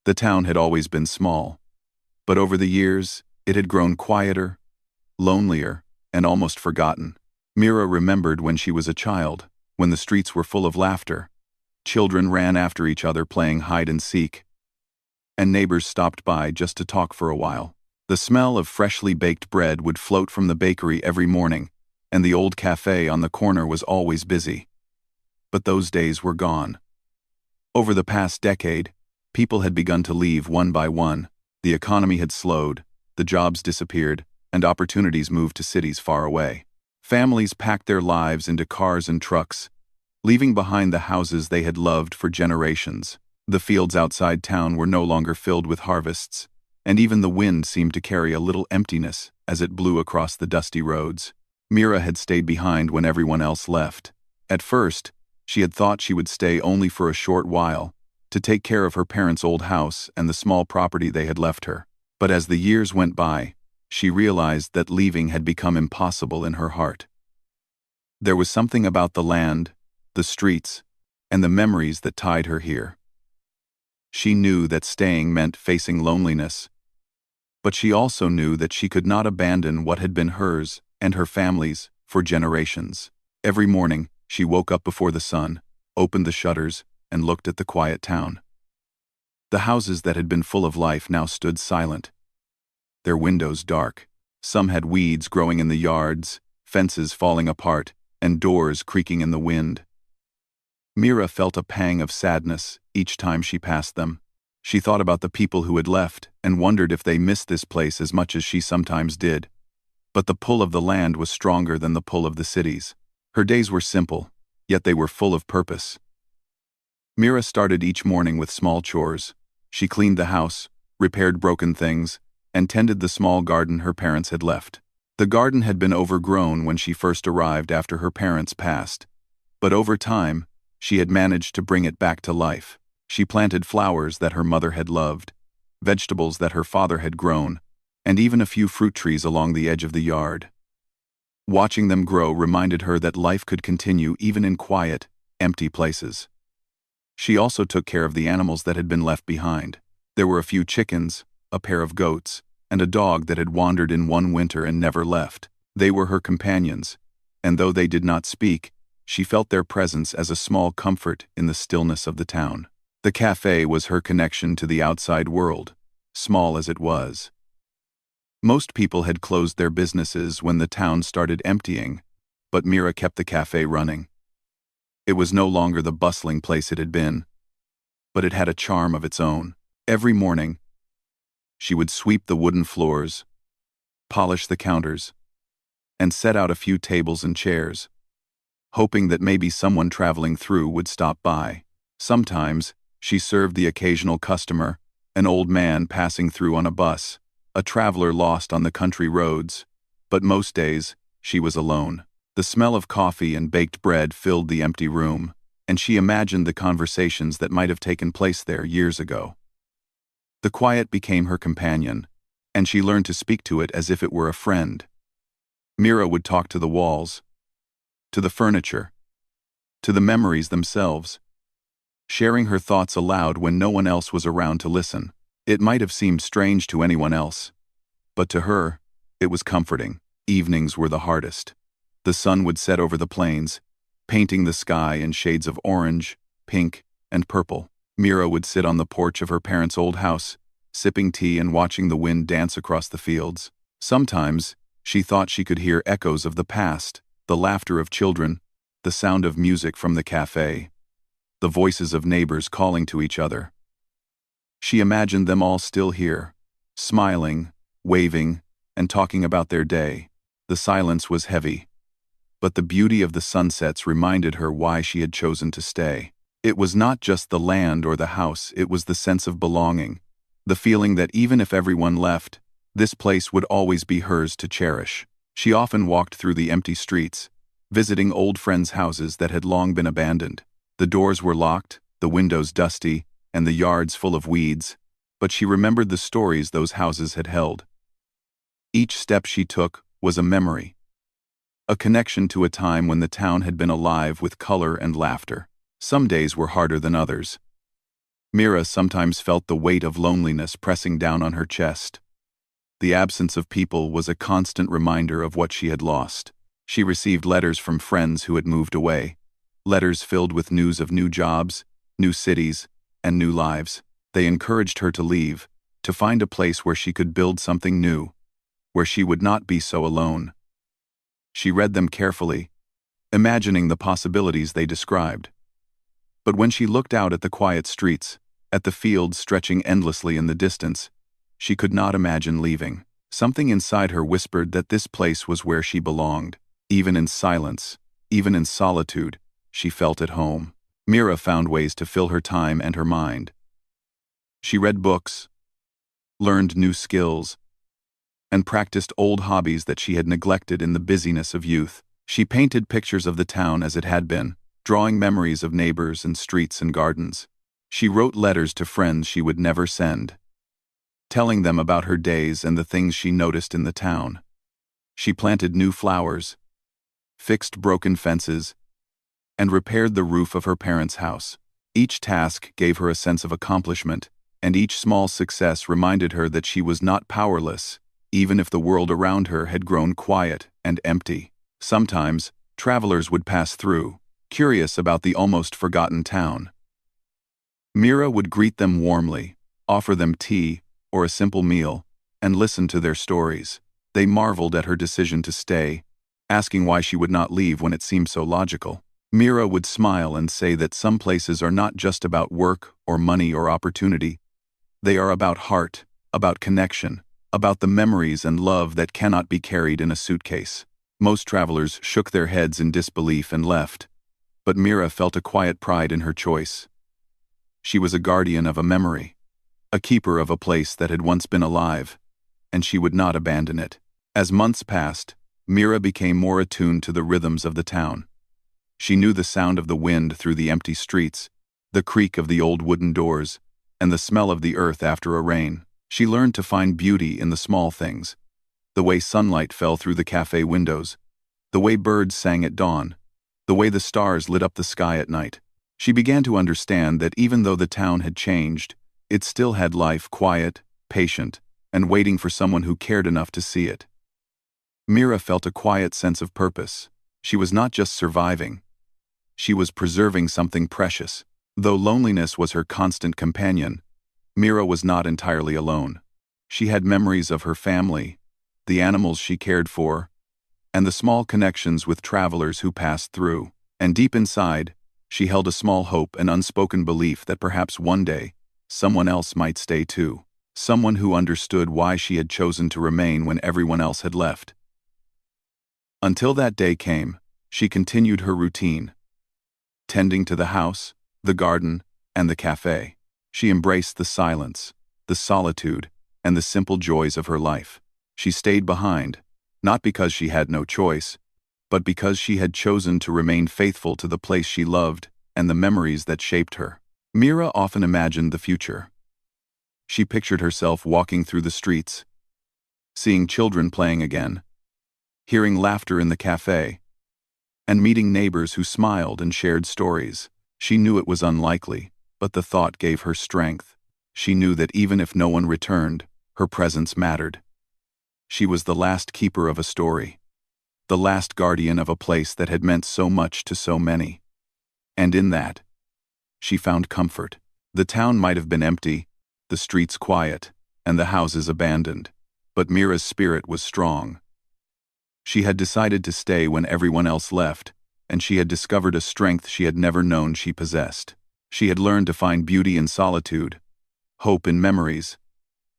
The town had always been small, but over the years, it had grown quieter, lonelier, and almost forgotten. Mira remembered when she was a child, when the streets were full of laughter. Children ran after each other playing hide and seek, and neighbors stopped by just to talk for a while. The smell of freshly baked bread would float from the bakery every morning, and the old cafe on the corner was always busy. But those days were gone. Over the past decade, people had begun to leave one by one. The economy had slowed, the jobs disappeared, and opportunities moved to cities far away. Families packed their lives into cars and trucks, leaving behind the houses they had loved for generations. The fields outside town were no longer filled with harvests, and even the wind seemed to carry a little emptiness as it blew across the dusty roads. Mira had stayed behind when everyone else left. At first, she had thought she would stay only for a short while, to take care of her parents' old house and the small property they had left her. But as the years went by, she realized that leaving had become impossible in her heart. There was something about the land, the streets, and the memories that tied her here. She knew that staying meant facing loneliness, but she also knew that she could not abandon what had been hers and her family's for generations. Every morning, she woke up before the sun, opened the shutters, and looked at the quiet town. The houses that had been full of life now stood silent, their windows dark. Some had weeds growing in the yards, fences falling apart, and doors creaking in the wind. Mira felt a pang of sadness each time she passed them. She thought about the people who had left and wondered if they missed this place as much as she sometimes did. But the pull of the land was stronger than the pull of the cities. Her days were simple, yet they were full of purpose. Mira started each morning with small chores. She cleaned the house, repaired broken things, and tended the small garden her parents had left. The garden had been overgrown when she first arrived after her parents passed, but over time, she had managed to bring it back to life. She planted flowers that her mother had loved, vegetables that her father had grown, and even a few fruit trees along the edge of the yard. Watching them grow reminded her that life could continue even in quiet, empty places. She also took care of the animals that had been left behind. There were a few chickens, a pair of goats, and a dog that had wandered in one winter and never left. They were her companions, and though they did not speak, she felt their presence as a small comfort in the stillness of the town. The cafe was her connection to the outside world, small as it was. Most people had closed their businesses when the town started emptying, but Mira kept the cafe running. It was no longer the bustling place it had been, but it had a charm of its own. Every morning, she would sweep the wooden floors, polish the counters, and set out a few tables and chairs, hoping that maybe someone traveling through would stop by. Sometimes, she served the occasional customer, an old man passing through on a bus, a traveler lost on the country roads, but most days, she was alone. The smell of coffee and baked bread filled the empty room, and she imagined the conversations that might have taken place there years ago. The quiet became her companion, and she learned to speak to it as if it were a friend. Mira would talk to the walls, to the furniture, to the memories themselves, sharing her thoughts aloud when no one else was around to listen. It might have seemed strange to anyone else, but to her, it was comforting. Evenings were the hardest. The sun would set over the plains, painting the sky in shades of orange, pink, and purple. Mira would sit on the porch of her parents' old house, sipping tea and watching the wind dance across the fields. Sometimes, she thought she could hear echoes of the past, the laughter of children, the sound of music from the cafe, the voices of neighbors calling to each other. She imagined them all still here, smiling, waving, and talking about their day. The silence was heavy, but the beauty of the sunsets reminded her why she had chosen to stay. It was not just the land or the house, it was the sense of belonging, the feeling that even if everyone left, this place would always be hers to cherish. She often walked through the empty streets, visiting old friends' houses that had long been abandoned. The doors were locked, the windows dusty, and the yards full of weeds, but she remembered the stories those houses had held. Each step she took was a memory, a connection to a time when the town had been alive with color and laughter. Some days were harder than others. Mira sometimes felt the weight of loneliness pressing down on her chest. The absence of people was a constant reminder of what she had lost. She received letters from friends who had moved away, letters filled with news of new jobs, new cities, and new lives. They encouraged her to leave, to find a place where she could build something new, where she would not be so alone. She read them carefully, imagining the possibilities they described. But when she looked out at the quiet streets, at the fields stretching endlessly in the distance, she could not imagine leaving. Something inside her whispered that this place was where she belonged. Even in silence, even in solitude, she felt at home. Mira found ways to fill her time and her mind. She read books, learned new skills, and practiced old hobbies that she had neglected in the busyness of youth. She painted pictures of the town as it had been, drawing memories of neighbors and streets and gardens. She wrote letters to friends she would never send, telling them about her days and the things she noticed in the town. She planted new flowers, fixed broken fences, and repaired the roof of her parents' house. Each task gave her a sense of accomplishment, and each small success reminded her that she was not powerless, even if the world around her had grown quiet and empty. Sometimes, travelers would pass through, curious about the almost forgotten town. Mira would greet them warmly, offer them tea or a simple meal, and listen to their stories. They marveled at her decision to stay, asking why she would not leave when it seemed so logical. Mira would smile and say that some places are not just about work or money or opportunity. They are about heart, about connection, about the memories and love that cannot be carried in a suitcase. Most travelers shook their heads in disbelief and left, but Mira felt a quiet pride in her choice. She was a guardian of a memory, a keeper of a place that had once been alive, and she would not abandon it. As months passed, Mira became more attuned to the rhythms of the town. She knew the sound of the wind through the empty streets, the creak of the old wooden doors, and the smell of the earth after a rain. She learned to find beauty in the small things, the way sunlight fell through the cafe windows, the way birds sang at dawn, the way the stars lit up the sky at night. She began to understand that even though the town had changed, it still had life, quiet, patient, and waiting for someone who cared enough to see it. Mira felt a quiet sense of purpose. She was not just surviving. She was preserving something precious. Though loneliness was her constant companion, Mira was not entirely alone. She had memories of her family, the animals she cared for, and the small connections with travelers who passed through. And deep inside, she held a small hope and unspoken belief that perhaps one day, someone else might stay too. Someone who understood why she had chosen to remain when everyone else had left. Until that day came, she continued her routine, tending to the house, the garden, and the cafe. She embraced the silence, the solitude, and the simple joys of her life. She stayed behind, not because she had no choice, but because she had chosen to remain faithful to the place she loved and the memories that shaped her. Mira often imagined the future. She pictured herself walking through the streets, seeing children playing again, hearing laughter in the cafe, and meeting neighbors who smiled and shared stories. She knew it was unlikely, but the thought gave her strength. She knew that even if no one returned, her presence mattered. She was the last keeper of a story, the last guardian of a place that had meant so much to so many. And in that, she found comfort. The town might have been empty, the streets quiet, and the houses abandoned, but Mira's spirit was strong. She had decided to stay when everyone else left, and she had discovered a strength she had never known she possessed. She had learned to find beauty in solitude, hope in memories,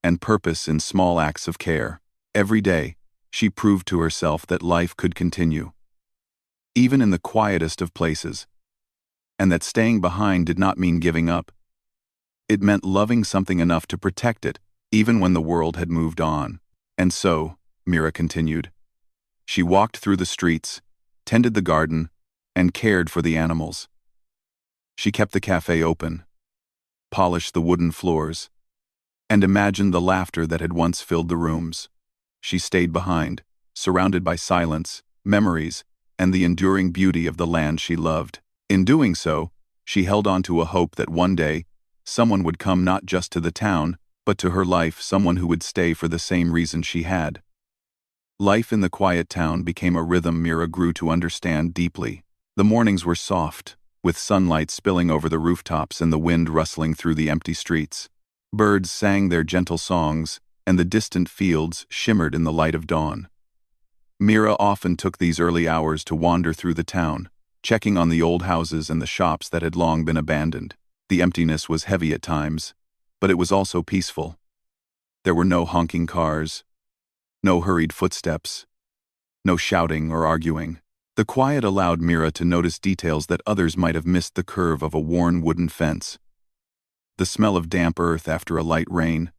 and purpose in small acts of care. Every day, she proved to herself that life could continue, even in the quietest of places, and that staying behind did not mean giving up. It meant loving something enough to protect it, even when the world had moved on. And so, Mira continued. She walked through the streets, tended the garden, and cared for the animals. She kept the cafe open, polished the wooden floors, and imagined the laughter that had once filled the rooms. She stayed behind, surrounded by silence, memories, and the enduring beauty of the land she loved. In doing so, she held on to a hope that one day, Someone would come not just to the town, but to her life, someone who would stay for the same reason she had. Life in the quiet town became a rhythm Mira grew to understand deeply. The mornings were soft, with sunlight spilling over the rooftops and the wind rustling through the empty streets. Birds sang their gentle songs, and the distant fields shimmered in the light of dawn. Mira often took these early hours to wander through the town, checking on the old houses and the shops that had long been abandoned. The emptiness was heavy at times, but it was also peaceful. There were no honking cars, no hurried footsteps, no shouting or arguing. The quiet allowed Mira to notice details that others might have missed: the curve of a worn wooden fence, the smell of damp earth after a light rain,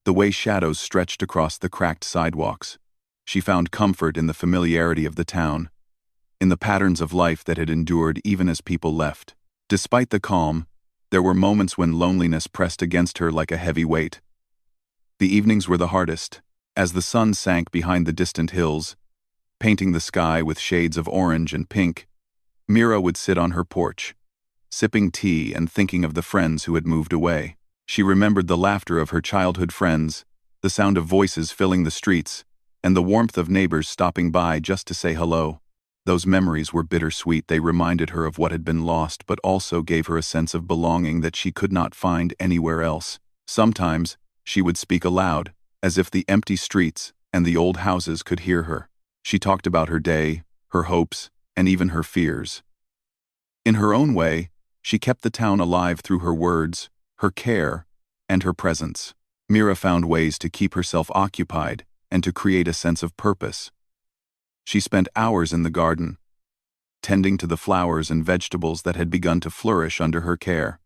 the way shadows stretched across the cracked sidewalks. She found comfort in the familiarity of the town, in the patterns of life that had endured even as people left. Despite the calm, there were moments when loneliness pressed against her like a heavy weight. The evenings were the hardest, as the sun sank behind the distant hills, painting the sky with shades of orange and pink. Mira would sit on her porch, sipping tea and thinking of the friends who had moved away. She remembered the laughter of her childhood friends, the sound of voices filling the streets, and the warmth of neighbors stopping by just to say hello. Those memories were bittersweet. They reminded her of what had been lost, but also gave her a sense of belonging that she could not find anywhere else. Sometimes, she would speak aloud, as if the empty streets and the old houses could hear her. She talked about her day, her hopes, and even her fears. In her own way, she kept the town alive through her words, her care, and her presence. Mira found ways to keep herself occupied and to create a sense of purpose. She spent hours in the garden, tending to the flowers and vegetables that had begun to flourish under her care.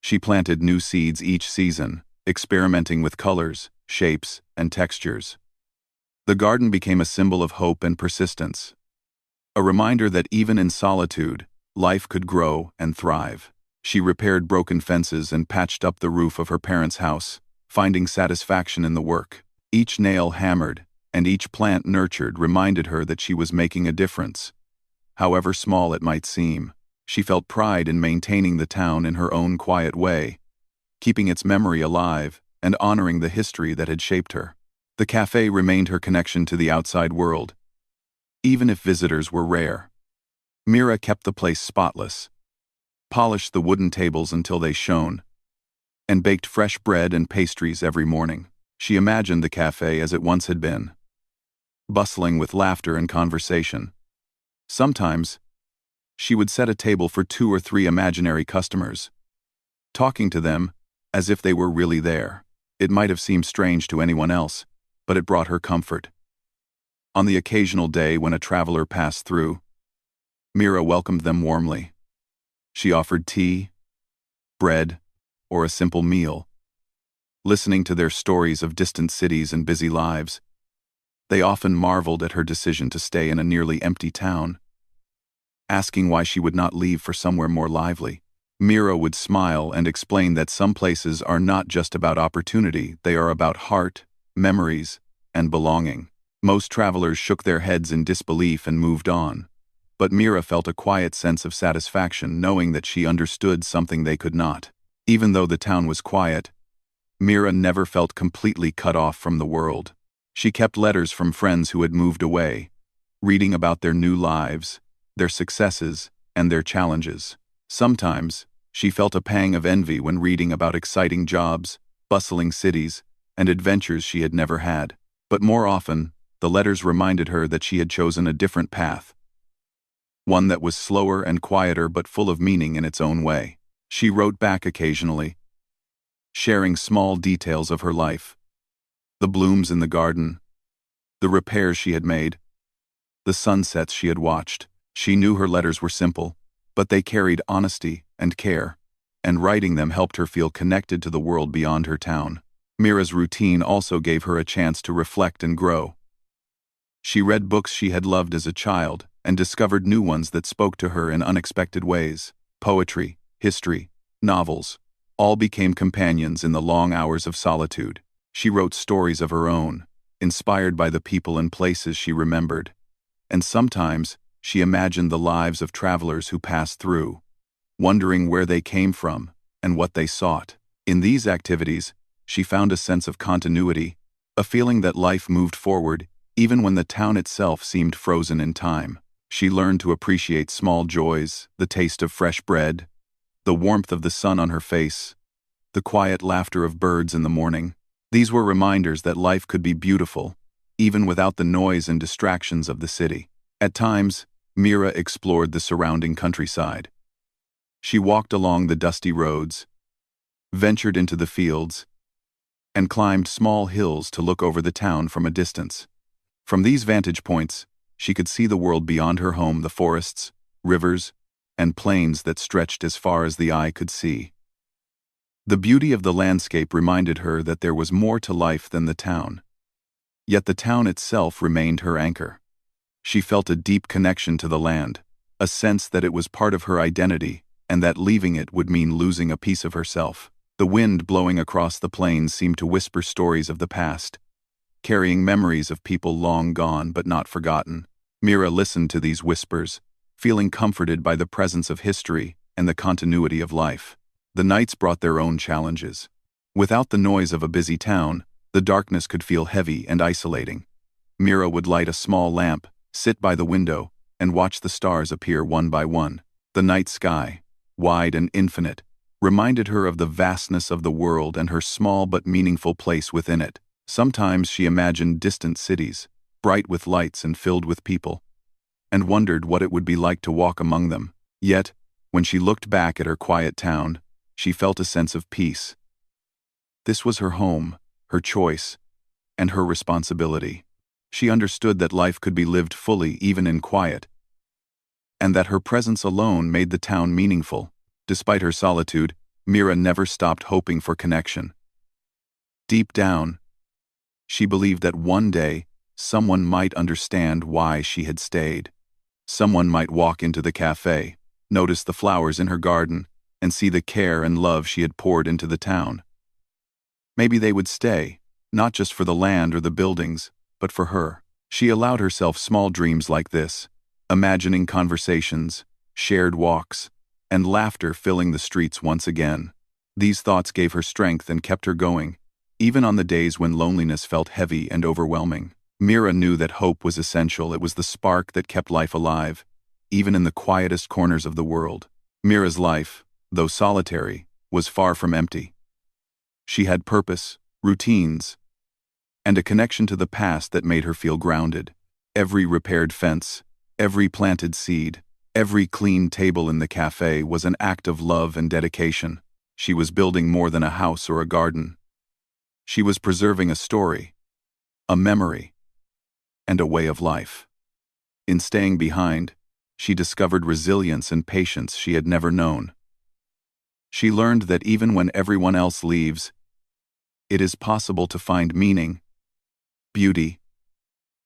She planted new seeds each season, experimenting with colors, shapes, and textures. The garden became a symbol of hope and persistence, a reminder that even in solitude, life could grow and thrive. She repaired broken fences and patched up the roof of her parents' house, finding satisfaction in the work. Each nail hammered, and each plant nurtured reminded her that she was making a difference. However small it might seem, she felt pride in maintaining the town in her own quiet way, keeping its memory alive and honoring the history that had shaped her. The cafe remained her connection to the outside world, even if visitors were rare. Mira kept the place spotless, polished the wooden tables until they shone, and baked fresh bread and pastries every morning. She imagined the cafe as it once had been, bustling with laughter and conversation. Sometimes, she would set a table for 2 or 3 imaginary customers, talking to them as if they were really there. It might have seemed strange to anyone else, but it brought her comfort. On the occasional day when a traveler passed through, Mira welcomed them warmly. She offered tea, bread, or a simple meal. Listening to their stories of distant cities and busy lives, they often marveled at her decision to stay in a nearly empty town, asking why she would not leave for somewhere more lively. Mira would smile and explain that some places are not just about opportunity, they are about heart, memories, and belonging. Most travelers shook their heads in disbelief and moved on, but Mira felt a quiet sense of satisfaction knowing that she understood something they could not. Even though the town was quiet, Mira never felt completely cut off from the world. She kept letters from friends who had moved away, reading about their new lives, their successes, and their challenges. Sometimes, she felt a pang of envy when reading about exciting jobs, bustling cities, and adventures she had never had. But more often, the letters reminded her that she had chosen a different path, one that was slower and quieter but full of meaning in its own way. She wrote back occasionally, sharing small details of her life: the blooms in the garden, the repairs she had made, the sunsets she had watched. She knew her letters were simple, but they carried honesty and care, and writing them helped her feel connected to the world beyond her town. Mira's routine also gave her a chance to reflect and grow. She read books she had loved as a child and discovered new ones that spoke to her in unexpected ways. Poetry, history, novels, all became companions in the long hours of solitude. She wrote stories of her own, inspired by the people and places she remembered, and sometimes she imagined the lives of travelers who passed through, wondering where they came from and what they sought. In these activities, she found a sense of continuity, a feeling that life moved forward, even when the town itself seemed frozen in time. She learned to appreciate small joys, the taste of fresh bread, the warmth of the sun on her face, the quiet laughter of birds in the morning. These were reminders that life could be beautiful, even without the noise and distractions of the city. At times, Mira explored the surrounding countryside. She walked along the dusty roads, ventured into the fields, and climbed small hills to look over the town from a distance. From these vantage points, she could see the world beyond her home, the forests, rivers, and plains that stretched as far as the eye could see. The beauty of the landscape reminded her that there was more to life than the town. Yet the town itself remained her anchor. She felt a deep connection to the land, a sense that it was part of her identity, and that leaving it would mean losing a piece of herself. The wind blowing across the plains seemed to whisper stories of the past, carrying memories of people long gone but not forgotten. Mira listened to these whispers, feeling comforted by the presence of history and the continuity of life. The nights brought their own challenges. Without the noise of a busy town, the darkness could feel heavy and isolating. Mira would light a small lamp, sit by the window, and watch the stars appear one by one. The night sky, wide and infinite, reminded her of the vastness of the world and her small but meaningful place within it. Sometimes she imagined distant cities, bright with lights and filled with people, and wondered what it would be like to walk among them. Yet, when she looked back at her quiet town, she felt a sense of peace. This was her home, her choice, and her responsibility. She understood that life could be lived fully even in quiet, and that her presence alone made the town meaningful. Despite her solitude, Mira never stopped hoping for connection. Deep down, she believed that one day, someone might understand why she had stayed. Someone might walk into the cafe, notice the flowers in her garden, and see the care and love she had poured into the town. Maybe they would stay, not just for the land or the buildings, but for her. She allowed herself small dreams like this, imagining conversations, shared walks, and laughter filling the streets once again. These thoughts gave her strength and kept her going, even on the days when loneliness felt heavy and overwhelming. Mira knew that hope was essential. It was the spark that kept life alive, even in the quietest corners of the world. Mira's life, though solitary, was far from empty. She had purpose, routines, and a connection to the past that made her feel grounded. Every repaired fence, every planted seed, every clean table in the cafe was an act of love and dedication. She was building more than a house or a garden. She was preserving a story, a memory, and a way of life. In staying behind, she discovered resilience and patience she had never known. She learned that even when everyone else leaves, it is possible to find meaning, beauty,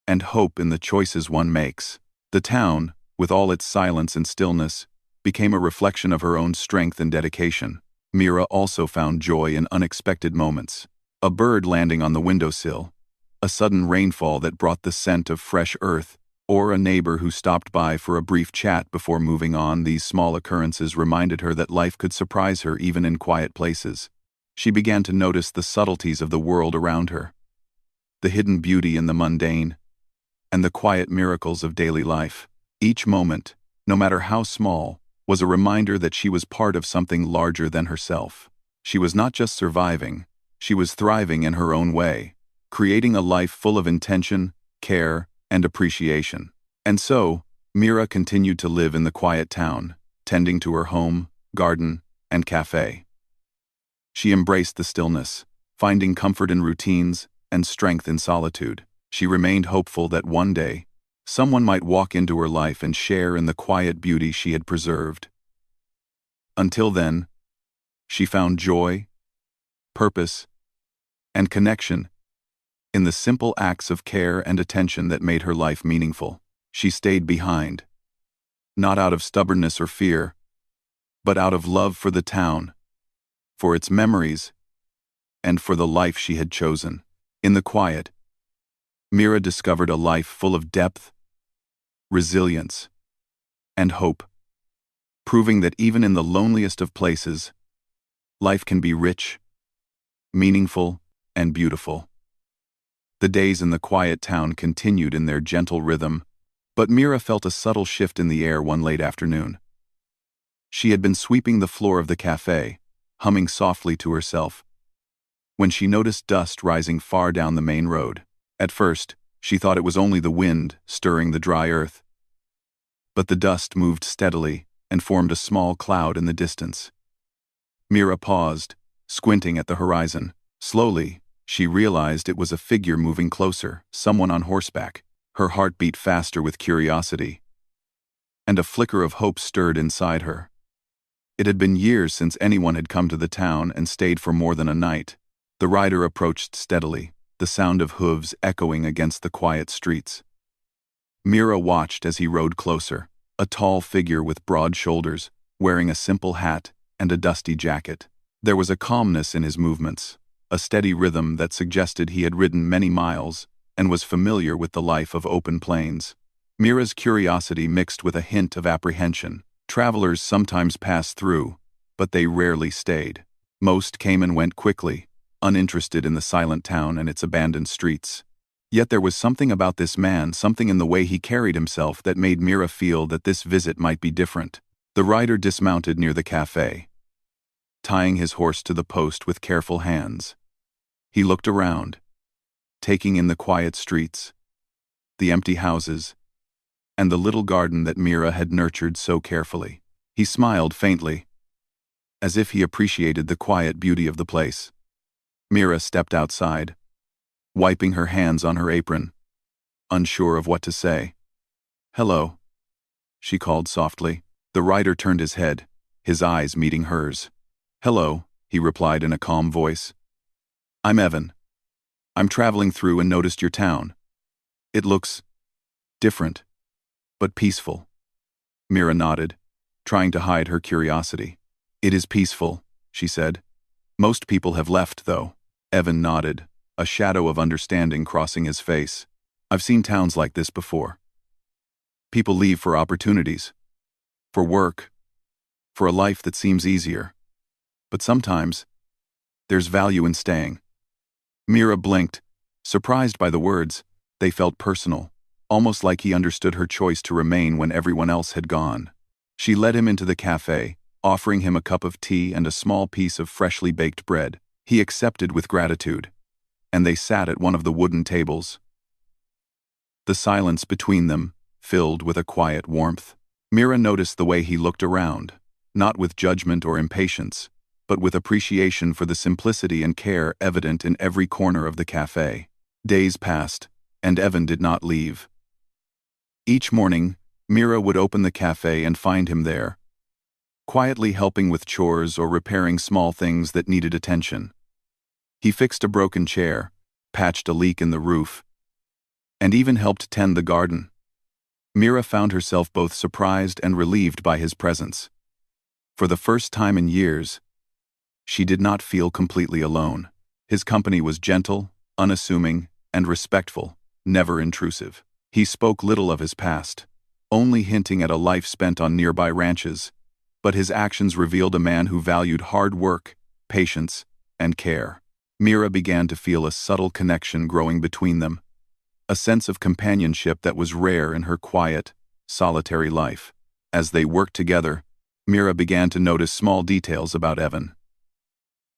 and hope in the choices one makes. The town, with all its silence and stillness, became a reflection of her own strength and dedication. Mira also found joy in unexpected moments. A bird landing on the windowsill, a sudden rainfall that brought the scent of fresh earth, or a neighbor who stopped by for a brief chat before moving on. These small occurrences reminded her that life could surprise her even in quiet places. She began to notice the subtleties of the world around her, the hidden beauty in the mundane, and the quiet miracles of daily life. Each moment, no matter how small, was a reminder that she was part of something larger than herself. She was not just surviving, she was thriving in her own way, creating a life full of intention, care, and appreciation. And so, Mira continued to live in the quiet town, tending to her home, garden, and cafe. She embraced the stillness, finding comfort in routines and strength in solitude. She remained hopeful that one day, someone might walk into her life and share in the quiet beauty she had preserved. Until then, she found joy, purpose, and connection in the simple acts of care and attention that made her life meaningful. She stayed behind, not out of stubbornness or fear, but out of love for the town, for its memories, and for the life she had chosen. In the quiet, Mira discovered a life full of depth, resilience, and hope, proving that even in the loneliest of places, life can be rich, meaningful, and beautiful. The days in the quiet town continued in their gentle rhythm, but Mira felt a subtle shift in the air one late afternoon. She had been sweeping the floor of the cafe, humming softly to herself, when she noticed dust rising far down the main road. At first, she thought it was only the wind stirring the dry earth. But the dust moved steadily and formed a small cloud in the distance. Mira paused, squinting at the horizon. Slowly, she realized it was a figure moving closer, someone on horseback. Her heart beat faster with curiosity, and a flicker of hope stirred inside her. It had been years since anyone had come to the town and stayed for more than a night. The rider approached steadily, the sound of hooves echoing against the quiet streets. Mira watched as he rode closer, a tall figure with broad shoulders, wearing a simple hat and a dusty jacket. There was a calmness in his movements, a steady rhythm that suggested he had ridden many miles and was familiar with the life of open plains. Mira's curiosity mixed with a hint of apprehension. Travelers sometimes passed through, but they rarely stayed. Most came and went quickly, uninterested in the silent town and its abandoned streets. Yet there was something about this man, something in the way he carried himself, that made Mira feel that this visit might be different. The rider dismounted near the cafe, tying his horse to the post with careful hands. He looked around, taking in the quiet streets, the empty houses, and the little garden that Mira had nurtured so carefully. He smiled faintly, as if he appreciated the quiet beauty of the place. Mira stepped outside, wiping her hands on her apron, unsure of what to say. "Hello," she called softly. The rider turned his head, his eyes meeting hers. "Hello," he replied in a calm voice. "I'm Evan. I'm traveling through and noticed your town. It looks different, but peaceful." Mira nodded, trying to hide her curiosity. "It is peaceful," she said. "Most people have left, though." Evan nodded, a shadow of understanding crossing his face. "I've seen towns like this before. People leave for opportunities, for work, for a life that seems easier. But sometimes, there's value in staying." Mira blinked, surprised by the words. They felt personal, almost like he understood her choice to remain when everyone else had gone. She led him into the cafe, offering him a cup of tea and a small piece of freshly baked bread. He accepted with gratitude, and they sat at one of the wooden tables. The silence between them filled with a quiet warmth. Mira noticed the way he looked around, not with judgment or impatience, but with appreciation for the simplicity and care evident in every corner of the cafe. Days passed, and Evan did not leave. Each morning, Mira would open the cafe and find him there, quietly helping with chores or repairing small things that needed attention. He fixed a broken chair, patched a leak in the roof, and even helped tend the garden. Mira found herself both surprised and relieved by his presence. For the first time in years, she did not feel completely alone. His company was gentle, unassuming, and respectful, never intrusive. He spoke little of his past, only hinting at a life spent on nearby ranches, but his actions revealed a man who valued hard work, patience, and care. Mira began to feel a subtle connection growing between them, a sense of companionship that was rare in her quiet, solitary life. As they worked together, Mira began to notice small details about Evan.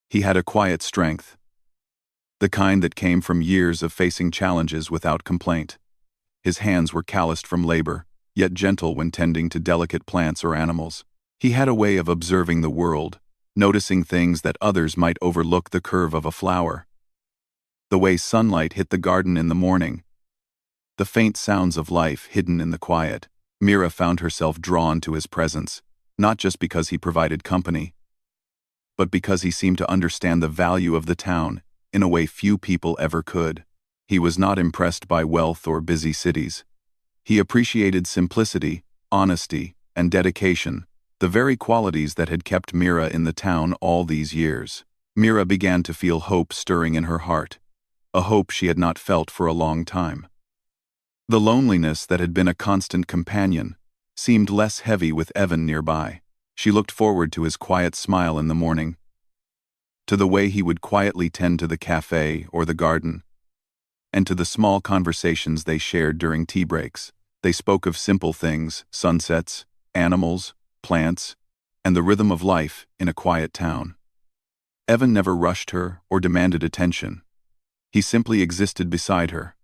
He had a quiet strength, the kind that came from years of facing challenges without complaint. His hands were calloused from labor, yet gentle when tending to delicate plants or animals. He had a way of observing the world, noticing things that others might overlook: the curve of a flower, the way sunlight hit the garden in the morning, the faint sounds of life hidden in the quiet. Mira found herself drawn to his presence, not just because he provided company, but because he seemed to understand the value of the town in a way few people ever could. He was not impressed by wealth or busy cities. He appreciated simplicity, honesty, and dedication, the very qualities that had kept Mira in the town all these years. Mira began to feel hope stirring in her heart, a hope she had not felt for a long time. The loneliness that had been a constant companion seemed less heavy with Evan nearby. She looked forward to his quiet smile in the morning, to the way he would quietly tend to the cafe or the garden, and to the small conversations they shared during tea breaks. They spoke of simple things, sunsets, animals, plants, and the rhythm of life in a quiet town. Evan never rushed her or demanded attention. He simply existed beside her,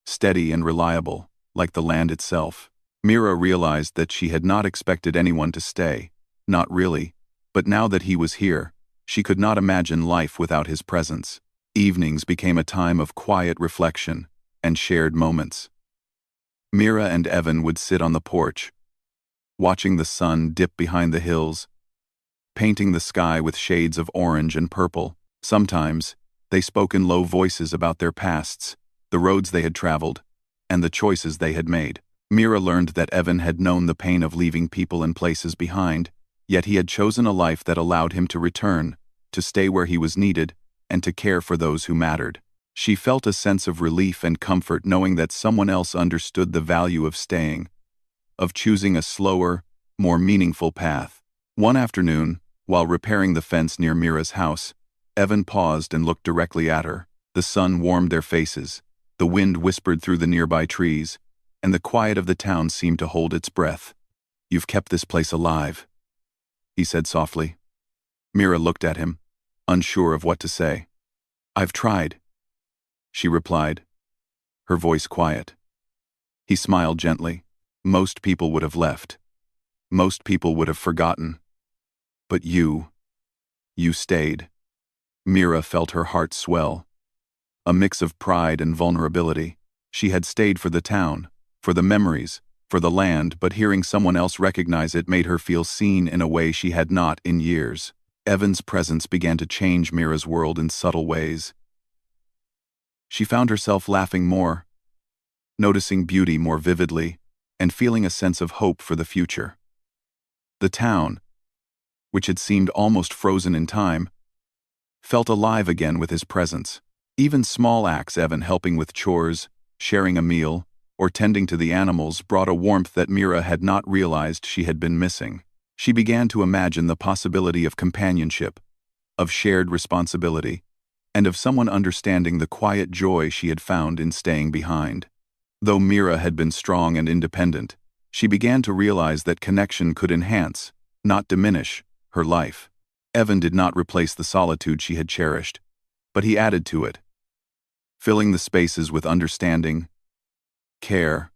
steady and reliable, like the land itself. Mira realized that she had not expected anyone to stay, not really, but now that he was here, she could not imagine life without his presence. Evenings became a time of quiet reflection and shared moments. Mira and Evan would sit on the porch, watching the sun dip behind the hills, painting the sky with shades of orange and purple. Sometimes, they spoke in low voices about their pasts, the roads they had traveled, and the choices they had made. Mira learned that Evan had known the pain of leaving people and places behind, yet he had chosen a life that allowed him to return, to stay where he was needed, and to care for those who mattered. She felt a sense of relief and comfort knowing that someone else understood the value of staying, of choosing a slower, more meaningful path. One afternoon, while repairing the fence near Mira's house, Evan paused and looked directly at her. The sun warmed their faces, the wind whispered through the nearby trees, and the quiet of the town seemed to hold its breath. "You've kept this place alive," he said softly. Mira looked at him, unsure of what to say. "I've tried," she replied, her voice quiet. He smiled gently. "Most people would have left. Most people would have forgotten. But you stayed." Mira felt her heart swell. A mix of pride and vulnerability. She had stayed for the town, for the memories, for the land, but hearing someone else recognize it made her feel seen in a way she had not in years. Evan's presence began to change Mira's world in subtle ways. She found herself laughing more, noticing beauty more vividly, and feeling a sense of hope for the future. The town, which had seemed almost frozen in time, felt alive again with his presence. Even small acts, Evan helping with chores, sharing a meal, or tending to the animals, brought a warmth that Mira had not realized she had been missing. She began to imagine the possibility of companionship, of shared responsibility, and of someone understanding the quiet joy she had found in staying behind. Though Mira had been strong and independent, she began to realize that connection could enhance, not diminish, her life. Evan did not replace the solitude she had cherished, but he added to it, filling the spaces with understanding, care,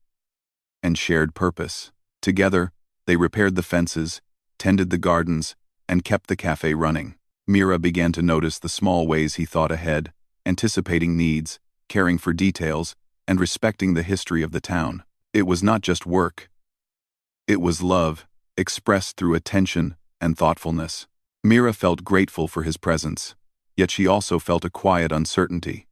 and shared purpose. Together, they repaired the fences, tended the gardens, and kept the cafe running. Mira began to notice the small ways he thought ahead, anticipating needs, caring for details, and respecting the history of the town. It was not just work. It was love, expressed through attention and thoughtfulness. Mira felt grateful for his presence, yet she also felt a quiet uncertainty.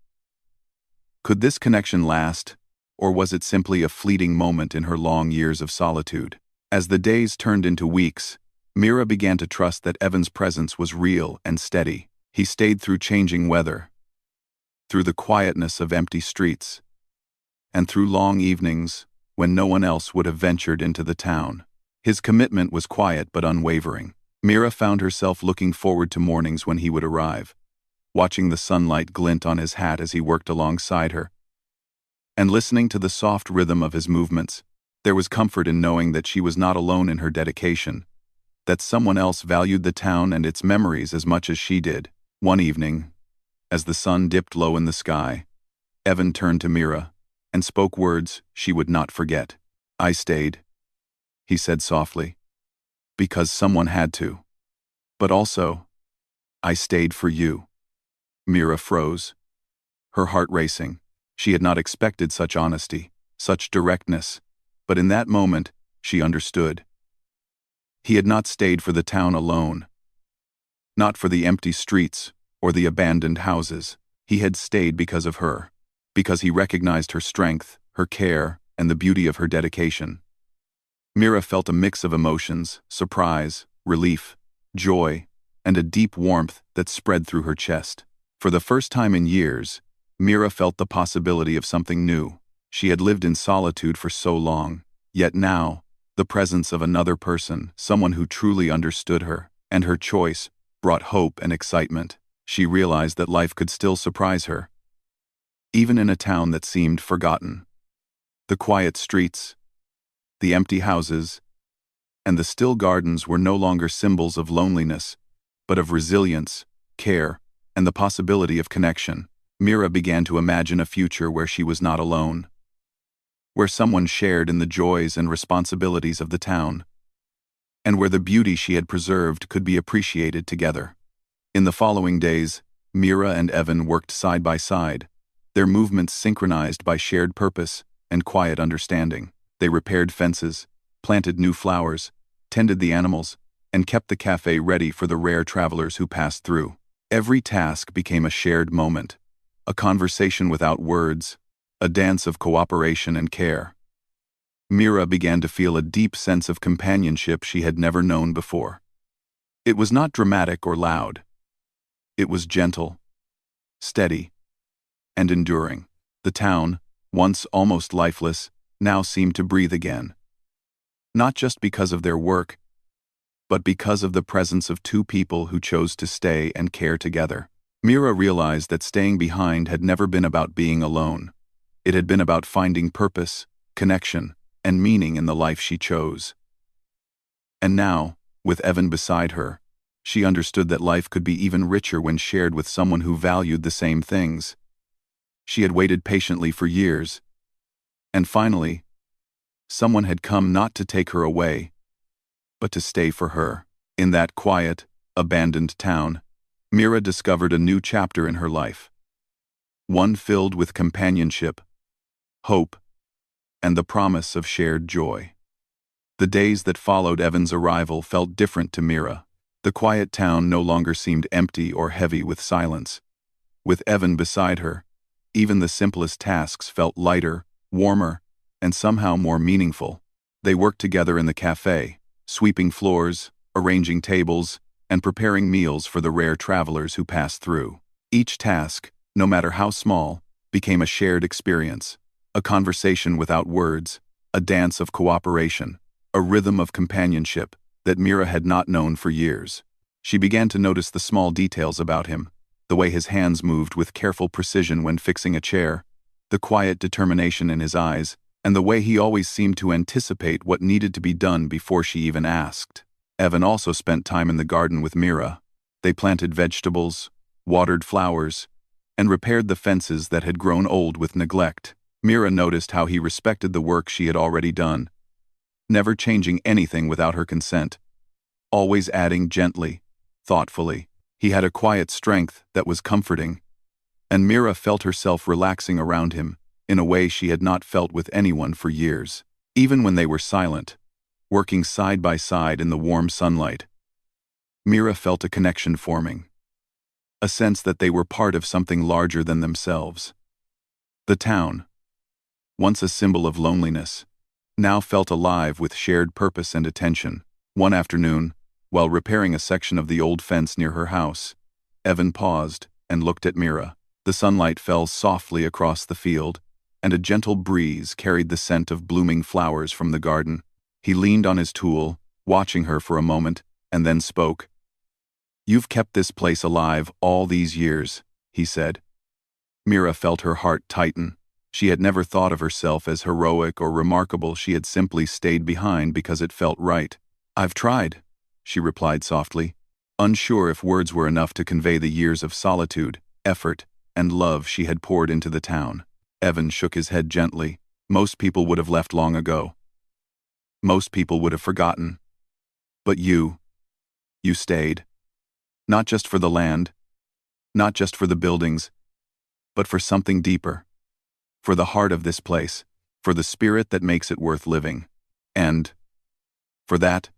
Could this connection last, or was it simply a fleeting moment in her long years of solitude? As the days turned into weeks, Mira began to trust that Evan's presence was real and steady. He stayed through changing weather, through the quietness of empty streets, and through long evenings when no one else would have ventured into the town. His commitment was quiet but unwavering. Mira found herself looking forward to mornings when he would arrive, watching the sunlight glint on his hat as he worked alongside her, and listening to the soft rhythm of his movements. There was comfort in knowing that she was not alone in her dedication, that someone else valued the town and its memories as much as she did. One evening, as the sun dipped low in the sky, Evan turned to Mira and spoke words she would not forget. "I stayed," he said softly, "because someone had to. But also, I stayed for you." Mira froze, her heart racing. She had not expected such honesty, such directness, but in that moment, she understood. He had not stayed for the town alone, not for the empty streets or the abandoned houses. He had stayed because of her, because he recognized her strength, her care, and the beauty of her dedication. Mira felt a mix of emotions, surprise, relief, joy, and a deep warmth that spread through her chest. For the first time in years, Mira felt the possibility of something new. She had lived in solitude for so long, yet now, the presence of another person, someone who truly understood her, and her choice, brought hope and excitement. she realized that life could still surprise her, even in a town that seemed forgotten. The quiet streets, the empty houses, and the still gardens were no longer symbols of loneliness, but of resilience, care, and the possibility of connection. Mira began to imagine a future where she was not alone, where someone shared in the joys and responsibilities of the town, and where the beauty she had preserved could be appreciated together. In the following days, Mira and Evan worked side by side, their movements synchronized by shared purpose and quiet understanding. They repaired fences, planted new flowers, tended the animals, and kept the cafe ready for the rare travelers who passed through. Every task became a shared moment, a conversation without words, a dance of cooperation and care. Mira began to feel a deep sense of companionship she had never known before. It was not dramatic or loud. It was gentle, steady, and enduring. The town, once almost lifeless, now seemed to breathe again. Not just because of their work, but because of the presence of two people who chose to stay and care together. Mira realized that staying behind had never been about being alone. It had been about finding purpose, connection, and meaning in the life she chose. And now, with Evan beside her, she understood that life could be even richer when shared with someone who valued the same things. She had waited patiently for years, and finally, someone had come not to take her away, but to stay for her. In that quiet, abandoned town, Mira discovered a new chapter in her life. One filled with companionship, hope, and the promise of shared joy. The days that followed Evan's arrival felt different to Mira. The quiet town no longer seemed empty or heavy with silence. With Evan beside her, even the simplest tasks felt lighter, warmer, and somehow more meaningful. They worked together in the cafe, sweeping floors, arranging tables, and preparing meals for the rare travelers who passed through. Each task, no matter how small, became a shared experience, a conversation without words, a dance of cooperation, a rhythm of companionship that Mira had not known for years. She began to notice the small details about him, the way his hands moved with careful precision when fixing a chair, the quiet determination in his eyes, and the way he always seemed to anticipate what needed to be done before she even asked. Evan also spent time in the garden with Mira. They planted vegetables, watered flowers, and repaired the fences that had grown old with neglect. Mira noticed how he respected the work she had already done, never changing anything without her consent, always adding gently, thoughtfully. He had a quiet strength that was comforting, and Mira felt herself relaxing around him in a way she had not felt with anyone for years. Even when they were silent, working side by side in the warm sunlight, Mira felt a connection forming, a sense that they were part of something larger than themselves. The town, once a symbol of loneliness, now felt alive with shared purpose and attention. One afternoon, while repairing a section of the old fence near her house, Evan paused and looked at Mira. The sunlight fell softly across the field, and a gentle breeze carried the scent of blooming flowers from the garden. He leaned on his tool, watching her for a moment, and then spoke. "You've kept this place alive all these years," he said. Mira felt her heart tighten. She had never thought of herself as heroic or remarkable. She had simply stayed behind because it felt right. "I've tried," she replied softly, unsure if words were enough to convey the years of solitude, effort, and love she had poured into the town. Evan shook his head gently. "Most people would have left long ago. Most people would have forgotten. But you stayed. Not just for the land, not just for the buildings, but for something deeper. For the heart of this place, for the spirit that makes it worth living. And for that,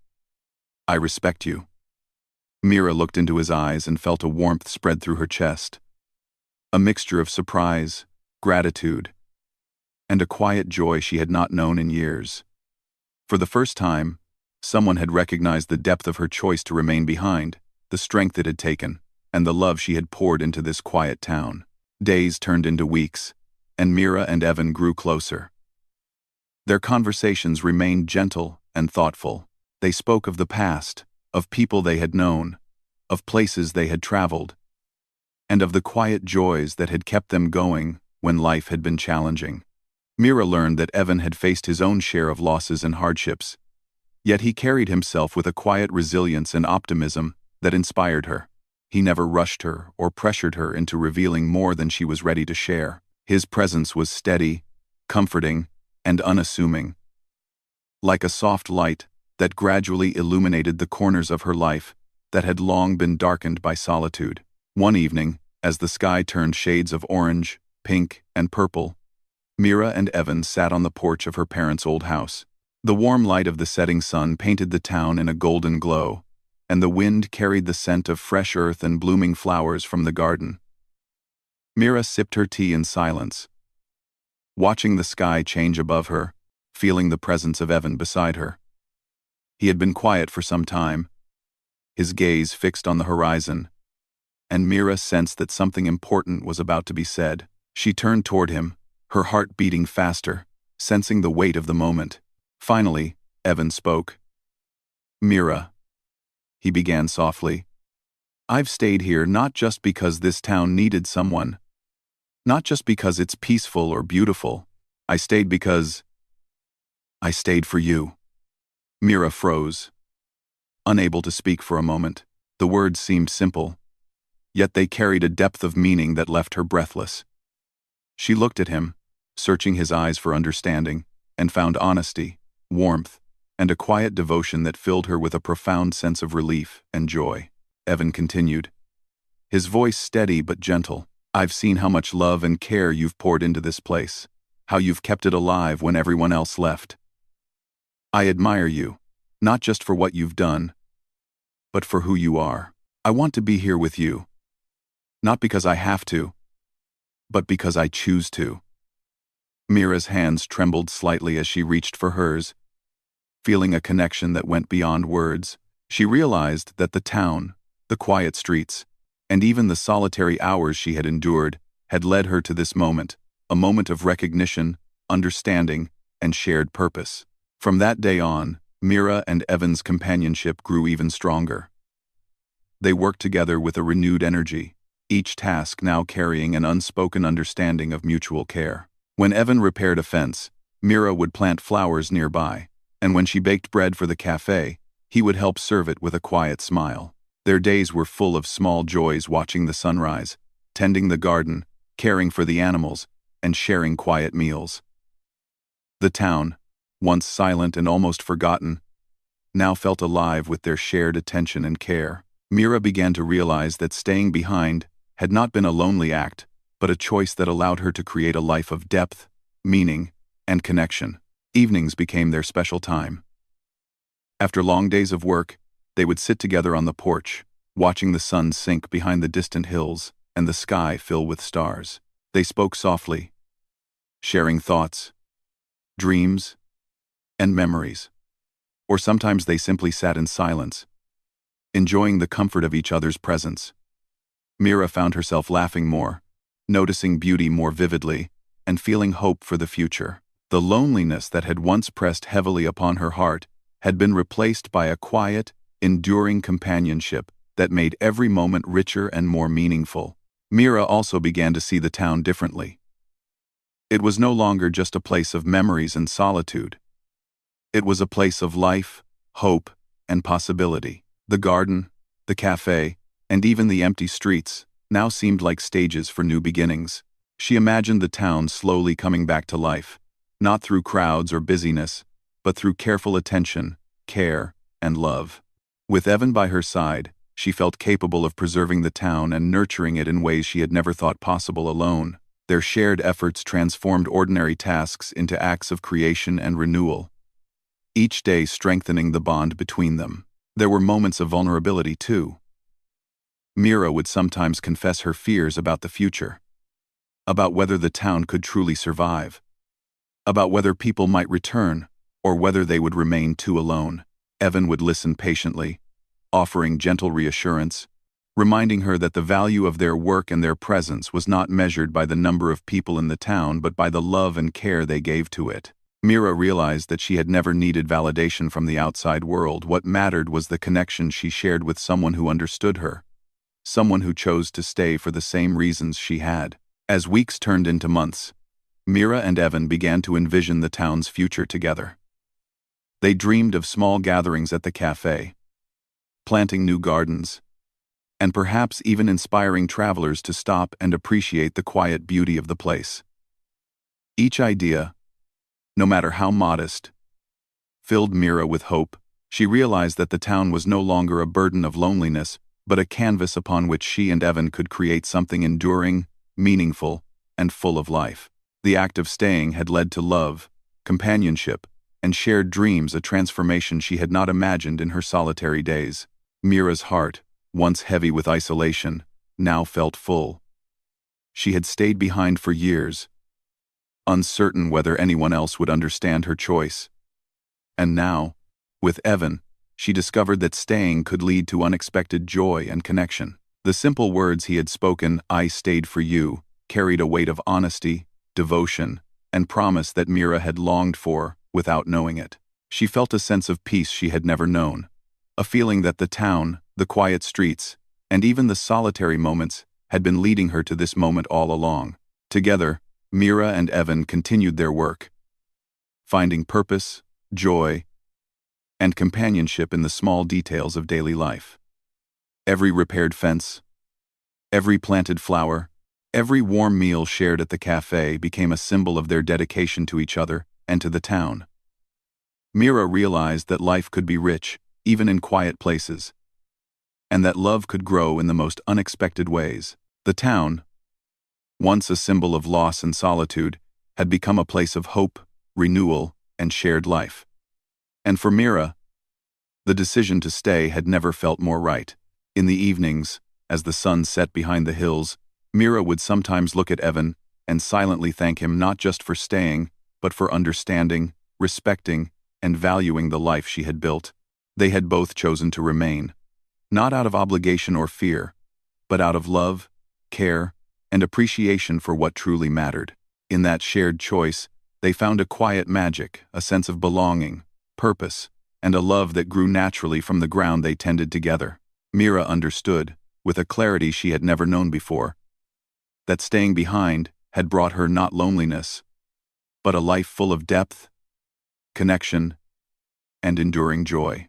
I respect you." Mira looked into his eyes and felt a warmth spread through her chest. A mixture of surprise, gratitude, and a quiet joy she had not known in years. For the first time, someone had recognized the depth of her choice to remain behind, the strength it had taken, and the love she had poured into this quiet town. Days turned into weeks, and Mira and Evan grew closer. Their conversations remained gentle and thoughtful. They spoke of the past, of people they had known, of places they had traveled, and of the quiet joys that had kept them going when life had been challenging. Mira learned that Evan had faced his own share of losses and hardships, yet he carried himself with a quiet resilience and optimism that inspired her. He never rushed her or pressured her into revealing more than she was ready to share. His presence was steady, comforting, and unassuming, like a soft light that gradually illuminated the corners of her life that had long been darkened by solitude. One evening, as the sky turned shades of orange, pink, and purple, Mira and Evan sat on the porch of her parents' old house. The warm light of the setting sun painted the town in a golden glow, and the wind carried the scent of fresh earth and blooming flowers from the garden. Mira sipped her tea in silence, watching the sky change above her, feeling the presence of Evan beside her. He had been quiet for some time, his gaze fixed on the horizon, and Mira sensed that something important was about to be said. She turned toward him, her heart beating faster, sensing the weight of the moment. Finally, Evan spoke. "Mira," he began softly, "I've stayed here not just because this town needed someone, not just because it's peaceful or beautiful. I stayed because I stayed for you." Mira froze, unable to speak for a moment. The words seemed simple, yet they carried a depth of meaning that left her breathless. She looked at him, searching his eyes for understanding, and found honesty, warmth, and a quiet devotion that filled her with a profound sense of relief and joy. Evan continued, his voice steady but gentle. "I've seen how much love and care you've poured into this place, how you've kept it alive when everyone else left. I admire you, not just for what you've done, but for who you are. I want to be here with you, not because I have to, but because I choose to." Mira's hands trembled slightly as she reached for hers, feeling a connection that went beyond words. She realized that the town, the quiet streets, and even the solitary hours she had endured had led her to this moment, a moment of recognition, understanding, and shared purpose. From that day on, Mira and Evan's companionship grew even stronger. They worked together with a renewed energy, each task now carrying an unspoken understanding of mutual care. When Evan repaired a fence, Mira would plant flowers nearby, and when she baked bread for the cafe, he would help serve it with a quiet smile. Their days were full of small joys, watching the sunrise, tending the garden, caring for the animals, and sharing quiet meals. The town, once silent and almost forgotten, now felt alive with their shared attention and care. Mira began to realize that staying behind had not been a lonely act, but a choice that allowed her to create a life of depth, meaning, and connection. Evenings became their special time. After long days of work, they would sit together on the porch, watching the sun sink behind the distant hills and the sky fill with stars. They spoke softly, sharing thoughts, dreams, and memories. Or sometimes they simply sat in silence, enjoying the comfort of each other's presence. Mira found herself laughing more, noticing beauty more vividly, and feeling hope for the future. The loneliness that had once pressed heavily upon her heart had been replaced by a quiet, enduring companionship that made every moment richer and more meaningful. Mira also began to see the town differently. It was no longer just a place of memories and solitude. It was a place of life, hope, and possibility. The garden, the cafe, and even the empty streets now seemed like stages for new beginnings. She imagined the town slowly coming back to life, not through crowds or busyness, but through careful attention, care, and love. With Evan by her side, she felt capable of preserving the town and nurturing it in ways she had never thought possible alone. Their shared efforts transformed ordinary tasks into acts of creation and renewal, each day strengthening the bond between them. There were moments of vulnerability too. Mira would sometimes confess her fears about the future, about whether the town could truly survive, about whether people might return, or whether they would remain too alone. Evan would listen patiently, offering gentle reassurance, reminding her that the value of their work and their presence was not measured by the number of people in the town but by the love and care they gave to it. Mira realized that she had never needed validation from the outside world. What mattered was the connection she shared with someone who understood her, someone who chose to stay for the same reasons she had. As weeks turned into months, Mira and Evan began to envision the town's future together. They dreamed of small gatherings at the cafe, planting new gardens, and perhaps even inspiring travelers to stop and appreciate the quiet beauty of the place. Each idea, no matter how modest, filled Mira with hope. She realized that the town was no longer a burden of loneliness, but a canvas upon which she and Evan could create something enduring, meaningful, and full of life. The act of staying had led to love, companionship, and shared dreams, a transformation she had not imagined in her solitary days. Mira's heart, once heavy with isolation, now felt full. She had stayed behind for years, uncertain whether anyone else would understand her choice. And now, with Evan, she discovered that staying could lead to unexpected joy and connection. The simple words he had spoken, "I stayed for you," carried a weight of honesty, devotion, and promise that Mira had longed for without knowing it. She felt a sense of peace she had never known, a feeling that the town, the quiet streets, and even the solitary moments had been leading her to this moment all along. Together, Mira and Evan continued their work, finding purpose, joy, and companionship in the small details of daily life. Every repaired fence, every planted flower, every warm meal shared at the cafe became a symbol of their dedication to each other and to the town. Mira realized that life could be rich, even in quiet places, and that love could grow in the most unexpected ways. The town, once a symbol of loss and solitude, had become a place of hope, renewal, and shared life. And for Mira, the decision to stay had never felt more right. In the evenings, as the sun set behind the hills, Mira would sometimes look at Evan and silently thank him not just for staying, but for understanding, respecting, and valuing the life she had built. They had both chosen to remain, not out of obligation or fear, but out of love, care, and appreciation for what truly mattered. In that shared choice, they found a quiet magic, a sense of belonging, purpose, and a love that grew naturally from the ground they tended together. Mira understood, with a clarity she had never known before, that staying behind had brought her not loneliness, but a life full of depth, connection, and enduring joy.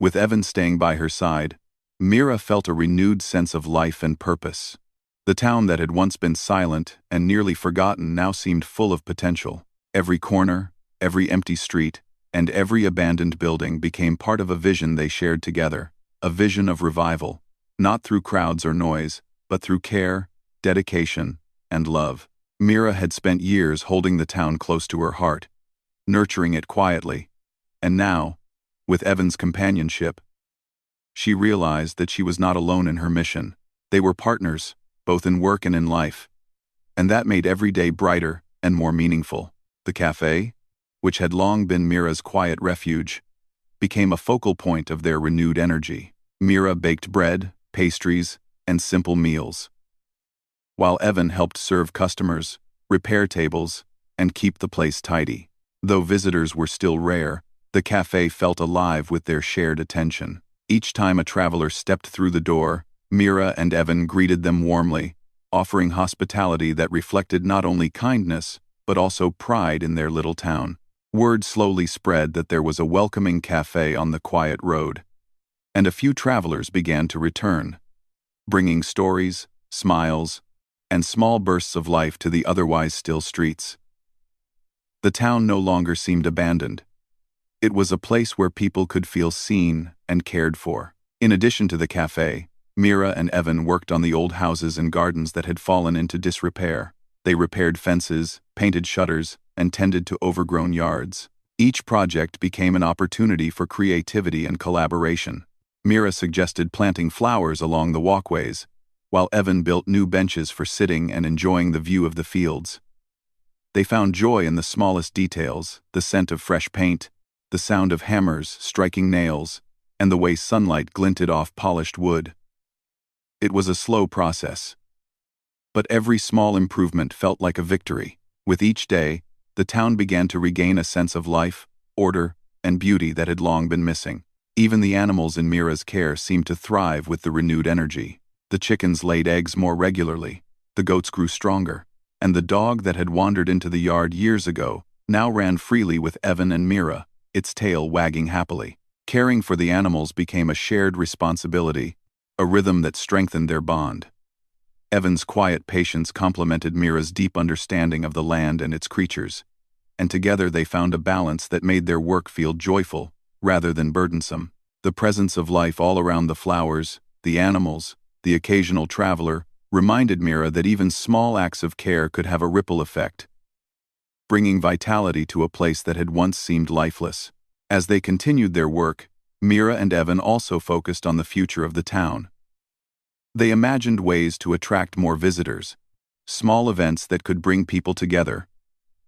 With Evan staying by her side, Mira felt a renewed sense of life and purpose. The town that had once been silent and nearly forgotten now seemed full of potential. Every corner, every empty street, and every abandoned building became part of a vision they shared together, a vision of revival, not through crowds or noise, but through care, dedication, and love. Mira had spent years holding the town close to her heart, nurturing it quietly, and now, with Evan's companionship, she realized that she was not alone in her mission. They were partners, both in work and in life, and that made every day brighter and more meaningful. The cafe, which had long been Mira's quiet refuge, became a focal point of their renewed energy. Mira baked bread, pastries, and simple meals, while Evan helped serve customers, repair tables, and keep the place tidy. Though visitors were still rare, the cafe felt alive with their shared attention. Each time a traveler stepped through the door, Mira and Evan greeted them warmly, offering hospitality that reflected not only kindness, but also pride in their little town. Word slowly spread that there was a welcoming cafe on the quiet road, and a few travelers began to return, bringing stories, smiles, and small bursts of life to the otherwise still streets. The town no longer seemed abandoned. It was a place where people could feel seen and cared for. In addition to the cafe, Mira and Evan worked on the old houses and gardens that had fallen into disrepair. They repaired fences, painted shutters, and tended to overgrown yards. Each project became an opportunity for creativity and collaboration. Mira suggested planting flowers along the walkways, while Evan built new benches for sitting and enjoying the view of the fields. They found joy in the smallest details, the scent of fresh paint, the sound of hammers striking nails, and the way sunlight glinted off polished wood. It was a slow process, but every small improvement felt like a victory. With each day, the town began to regain a sense of life, order, and beauty that had long been missing. Even the animals in Mira's care seemed to thrive with the renewed energy. The chickens laid eggs more regularly, the goats grew stronger, and the dog that had wandered into the yard years ago now ran freely with Evan and Mira, its tail wagging happily. Caring for the animals became a shared responsibility, a rhythm that strengthened their bond. Evan's quiet patience complemented Mira's deep understanding of the land and its creatures, and together they found a balance that made their work feel joyful rather than burdensome. The presence of life all around the flowers, the animals, the occasional traveler, reminded Mira that even small acts of care could have a ripple effect, bringing vitality to a place that had once seemed lifeless. As they continued their work, Mira and Evan also focused on the future of the town. They imagined ways to attract more visitors, small events that could bring people together,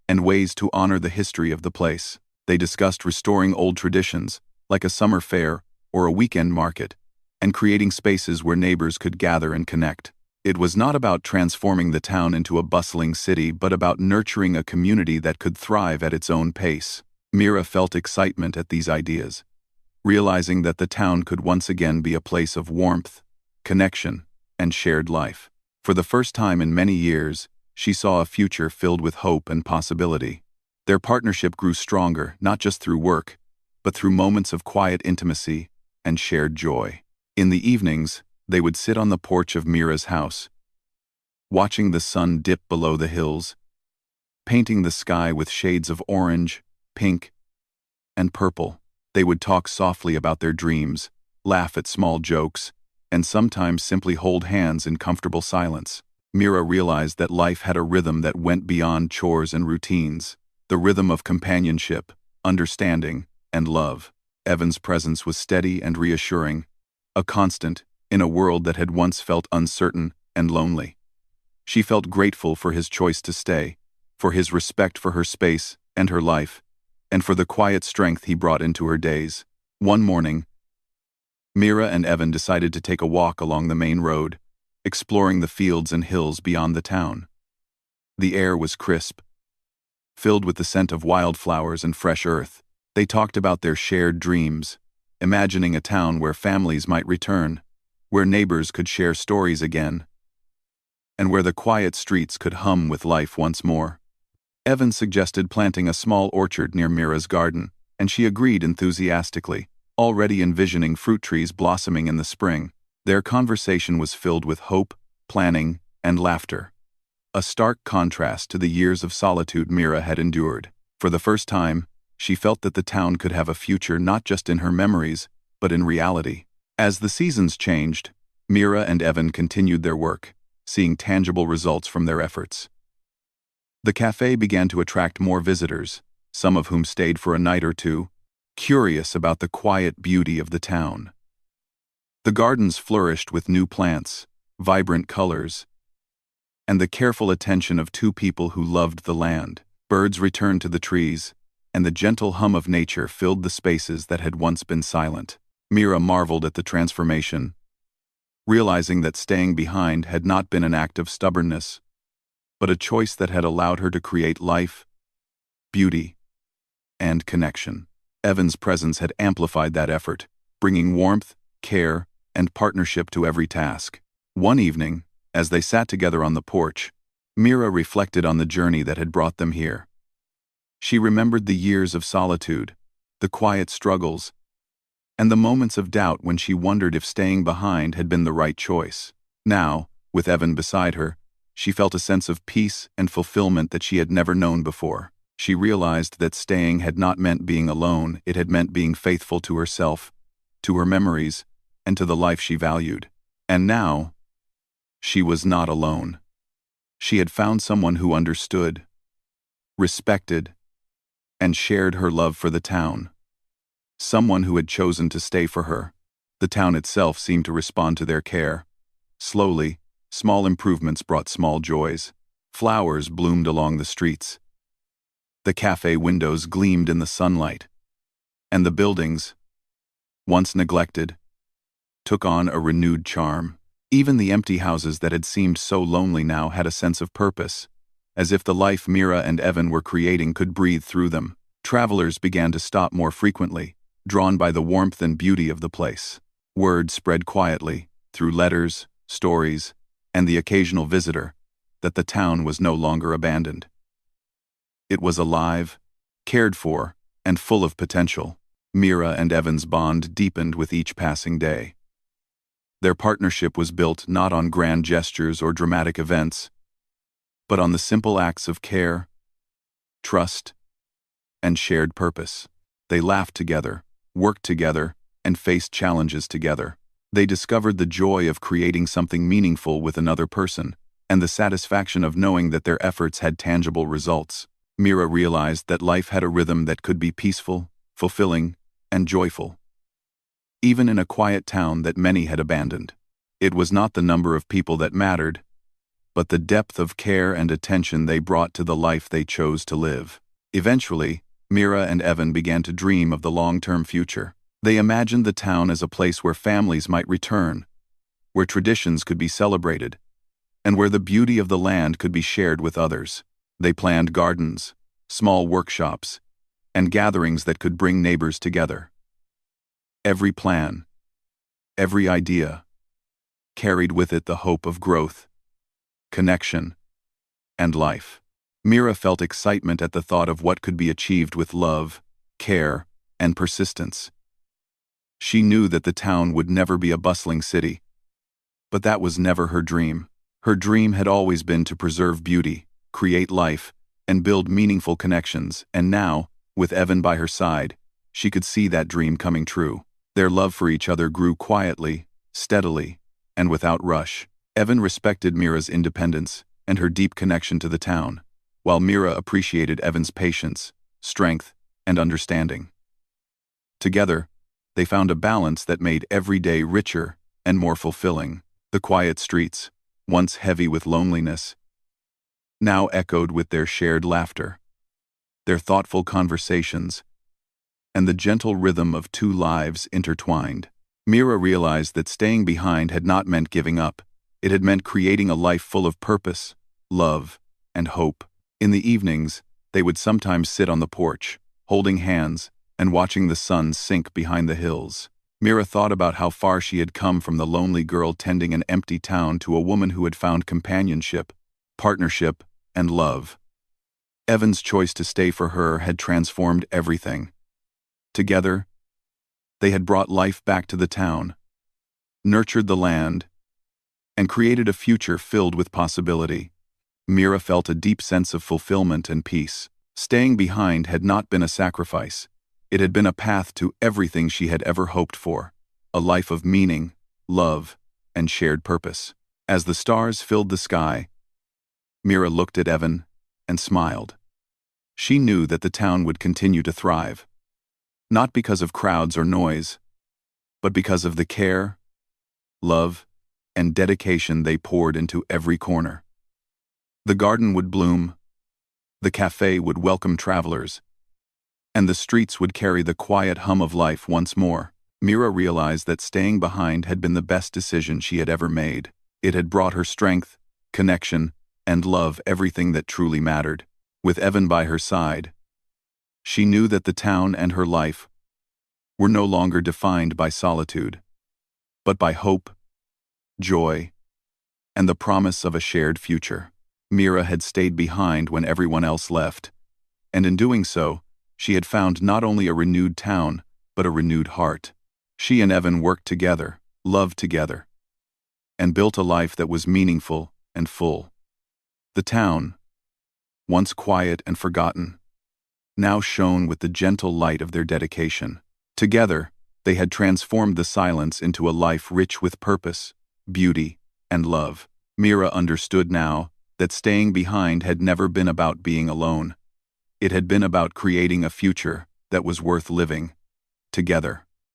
and ways to honor the history of the place. They discussed restoring old traditions, like a summer fair or a weekend market, and creating spaces where neighbors could gather and connect. It was not about transforming the town into a bustling city, but about nurturing a community that could thrive at its own pace. Mira felt excitement at these ideas, realizing that the town could once again be a place of warmth, connection, and shared life. For the first time in many years, she saw a future filled with hope and possibility. Their partnership grew stronger, not just through work, but through moments of quiet intimacy and shared joy. In the evenings, they would sit on the porch of Mira's house, watching the sun dip below the hills, painting the sky with shades of orange, pink, and purple. They would talk softly about their dreams, laugh at small jokes, and sometimes simply hold hands in comfortable silence. Mira realized that life had a rhythm that went beyond chores and routines, the rhythm of companionship, understanding, and love. Evan's presence was steady and reassuring, a constant in a world that had once felt uncertain and lonely. She felt grateful for his choice to stay, for his respect for her space and her life, and for the quiet strength he brought into her days. One morning, Mira and Evan decided to take a walk along the main road, exploring the fields and hills beyond the town. The air was crisp, filled with the scent of wildflowers and fresh earth. They talked about their shared dreams, imagining a town where families might return, where neighbors could share stories again, and where the quiet streets could hum with life once more. Evan suggested planting a small orchard near Mira's garden, and she agreed enthusiastically, already envisioning fruit trees blossoming in the spring. Their conversation was filled with hope, planning, and laughter, a stark contrast to the years of solitude Mira had endured. For the first time, she felt that the town could have a future not just in her memories, but in reality. As the seasons changed, Mira and Evan continued their work, seeing tangible results from their efforts. The cafe began to attract more visitors, some of whom stayed for a night or two, curious about the quiet beauty of the town. The gardens flourished with new plants, vibrant colors, and the careful attention of two people who loved the land. Birds returned to the trees, and the gentle hum of nature filled the spaces that had once been silent. Mira marveled at the transformation, realizing that staying behind had not been an act of stubbornness, but a choice that had allowed her to create life, beauty, and connection. Evan's presence had amplified that effort, bringing warmth, care, and partnership to every task. One evening, as they sat together on the porch, Mira reflected on the journey that had brought them here. She remembered the years of solitude, the quiet struggles, and the moments of doubt when she wondered if staying behind had been the right choice. Now, with Evan beside her, she felt a sense of peace and fulfillment that she had never known before. She realized that staying had not meant being alone, it had meant being faithful to herself, to her memories, and to the life she valued. And now, she was not alone. She had found someone who understood, respected, and shared her love for the town. Someone who had chosen to stay for her. The town itself seemed to respond to their care. Slowly, small improvements brought small joys. Flowers bloomed along the streets. The cafe windows gleamed in the sunlight. And the buildings, once neglected, took on a renewed charm. Even the empty houses that had seemed so lonely now had a sense of purpose, as if the life Mira and Evan were creating could breathe through them. Travelers began to stop more frequently, drawn by the warmth and beauty of the place. Word spread quietly, through letters, stories, and the occasional visitor, that the town was no longer abandoned. It was alive, cared for, and full of potential. Mira and Evan's bond deepened with each passing day. Their partnership was built not on grand gestures or dramatic events, but on the simple acts of care, trust, and shared purpose. They laughed together, worked together, and faced challenges together. They discovered the joy of creating something meaningful with another person, and the satisfaction of knowing that their efforts had tangible results. Mira realized that life had a rhythm that could be peaceful, fulfilling, and joyful, even in a quiet town that many had abandoned. It was not the number of people that mattered, but the depth of care and attention they brought to the life they chose to live. Eventually, Mira and Evan began to dream of the long-term future. They imagined the town as a place where families might return, where traditions could be celebrated, and where the beauty of the land could be shared with others. They planned gardens, small workshops, and gatherings that could bring neighbors together. Every plan, every idea, carried with it the hope of growth, connection, and life. Mira felt excitement at the thought of what could be achieved with love, care, and persistence. She knew that the town would never be a bustling city, but that was never her dream. Her dream had always been to preserve beauty, create life, and build meaningful connections, and now, with Evan by her side, she could see that dream coming true. Their love for each other grew quietly, steadily, and without rush. Evan respected Mira's independence and her deep connection to the town, while Mira appreciated Evan's patience, strength, and understanding. Together, they found a balance that made every day richer and more fulfilling. The quiet streets, once heavy with loneliness, now echoed with their shared laughter, their thoughtful conversations, and the gentle rhythm of two lives intertwined. Mira realized that staying behind had not meant giving up. It had meant creating a life full of purpose, love, and hope. In the evenings, they would sometimes sit on the porch, holding hands, and watching the sun sink behind the hills. Mira thought about how far she had come from the lonely girl tending an empty town to a woman who had found companionship, partnership, and love. Evan's choice to stay for her had transformed everything. Together, they had brought life back to the town, nurtured the land, and created a future filled with possibility. Mira felt a deep sense of fulfillment and peace. Staying behind had not been a sacrifice. It had been a path to everything she had ever hoped for, a life of meaning, love, and shared purpose. As the stars filled the sky, Mira looked at Evan and smiled. She knew that the town would continue to thrive, not because of crowds or noise, but because of the care, love, and dedication they poured into every corner. The garden would bloom, the cafe would welcome travelers, and the streets would carry the quiet hum of life once more. Mira realized that staying behind had been the best decision she had ever made. It had brought her strength, connection, and love, everything that truly mattered. With Evan by her side, she knew that the town and her life were no longer defined by solitude, but by hope, joy, and the promise of a shared future. Mira had stayed behind when everyone else left, and in doing so, she had found not only a renewed town, but a renewed heart. She and Evan worked together, loved together, and built a life that was meaningful and full. The town, once quiet and forgotten, now shone with the gentle light of their dedication. Together, they had transformed the silence into a life rich with purpose, beauty, and love. Mira understood now that staying behind had never been about being alone. It had been about creating a future that was worth living together.